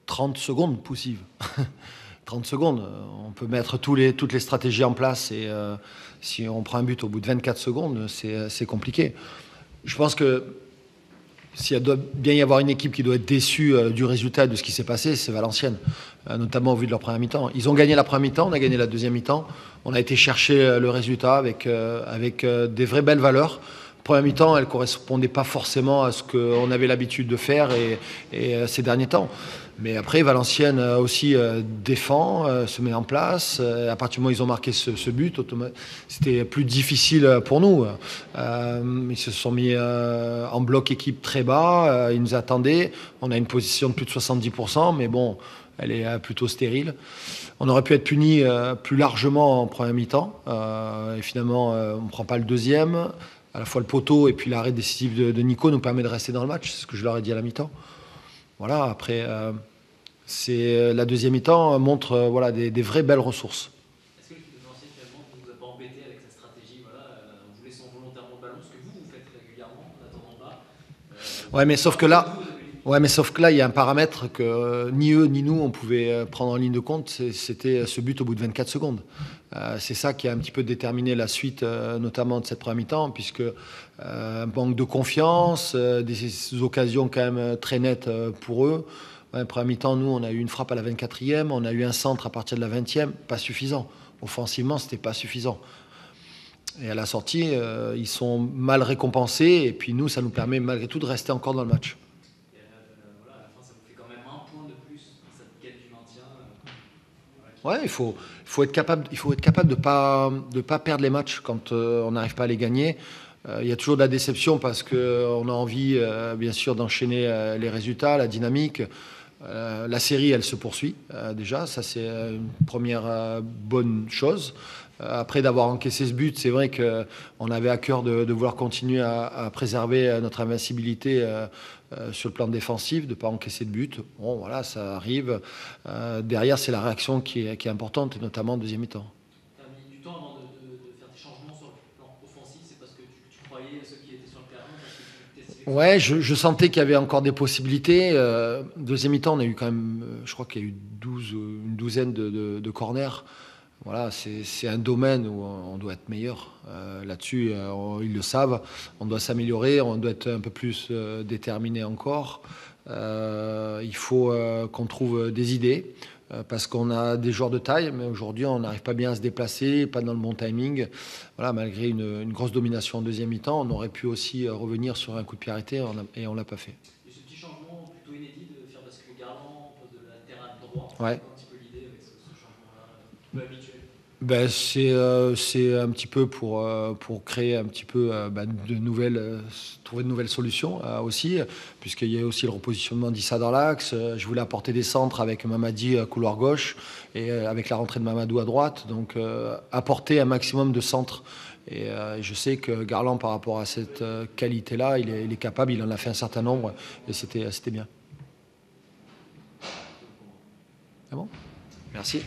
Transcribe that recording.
30 secondes poussives. 30 secondes, on peut mettre toutes les stratégies en place et si on prend un but au bout de 24 secondes, c'est compliqué. Je pense que s'il doit bien y avoir une équipe qui doit être déçue du résultat de ce qui s'est passé, c'est Valenciennes, notamment au vu de leur première mi-temps. Ils ont gagné la première mi-temps, on a gagné la deuxième mi-temps. On a été chercher le résultat avec des vraies belles valeurs. Première mi-temps, elle ne correspondait pas forcément à ce qu'on avait l'habitude de faire et ces derniers temps. Mais après, Valenciennes aussi défend, se met en place. À partir du moment où ils ont marqué ce but, c'était plus difficile pour nous. Ils se sont mis en bloc équipe très bas. Ils nous attendaient. On a une position de plus de 70%, mais bon, elle est plutôt stérile. On aurait pu être puni plus largement en première mi-temps. Et finalement, on ne prend pas le deuxième. À la fois le poteau et puis l'arrêt décisif de Nico nous permet de rester dans le match. C'est ce que je leur ai dit à la mi-temps. Voilà, après, la deuxième mi-temps montre des vraies belles ressources. Est-ce que l'équipe de Valenciennes finalement ne vous a pas embêté avec cette stratégie en vous laissant volontairement le ballon, ce que vous faites régulièrement en attendant bas Ouais, mais sauf que là, il y a un paramètre que ni eux ni nous on pouvait prendre en ligne de compte, c'était ce but au bout de 24 secondes. C'est ça qui a un petit peu déterminé la suite, notamment de cette première mi-temps, puisque un manque de confiance, des occasions quand même très nettes pour eux. Première mi-temps, nous, on a eu une frappe à la 24e, on a eu un centre à partir de la 20e, pas suffisant. Offensivement, c'était pas suffisant. Et à la sortie, ils sont mal récompensés, et puis nous, ça nous permet malgré tout de rester encore dans le match. Et à la fin, ça vous fait quand même un point de plus dans cette quête du maintien. Ouais, il faut être capable de pas perdre les matchs quand on n'arrive pas à les gagner. Il y a toujours de la déception parce qu'on a envie, bien sûr, d'enchaîner les résultats, la dynamique. La série, elle se poursuit déjà. Ça, c'est une première bonne chose. Après d'avoir encaissé ce but, c'est vrai qu'on avait à cœur de vouloir continuer à préserver notre invincibilité sur le plan défensif, de ne pas encaisser de but. Bon, voilà, ça arrive. Derrière, c'est la réaction qui est importante, et notamment en deuxième mi-temps. Tu as mis du temps avant de faire tes changements sur le plan offensif. C'est parce que tu croyais à ceux qui étaient sur le terrain, parce que tu t'estimais que Ouais, je sentais qu'il y avait encore des possibilités. Deuxième mi-temps, on a eu quand même, je crois qu'il y a eu une douzaine de corners. Voilà, c'est un domaine où on doit être meilleur. Là-dessus, ils le savent. On doit s'améliorer, on doit être un peu plus déterminé encore. Il faut qu'on trouve des idées parce qu'on a des joueurs de taille, mais aujourd'hui, on n'arrive pas bien à se déplacer, pas dans le bon timing. Voilà, malgré une grosse domination en deuxième mi-temps, on aurait pu aussi revenir sur un coup de pied arrêté et on ne l'a pas fait. et ce petit changement plutôt inédit de faire basculer Garland au poste de latéral droit, c'est Ouais. un petit peu l'idée avec ce changement-là, peu habituel. Ben, c'est un petit peu pour créer un petit peu trouver de nouvelles solutions aussi, puisqu'il y a aussi le repositionnement d'Issa dans l'axe. Je voulais apporter des centres avec Mamadi couloir gauche et avec la rentrée de Mamadou à droite, donc apporter un maximum de centres. Et je sais que Garland, par rapport à cette qualité-là, il est capable, il en a fait un certain nombre et c'était bien. Ah bon ? Merci.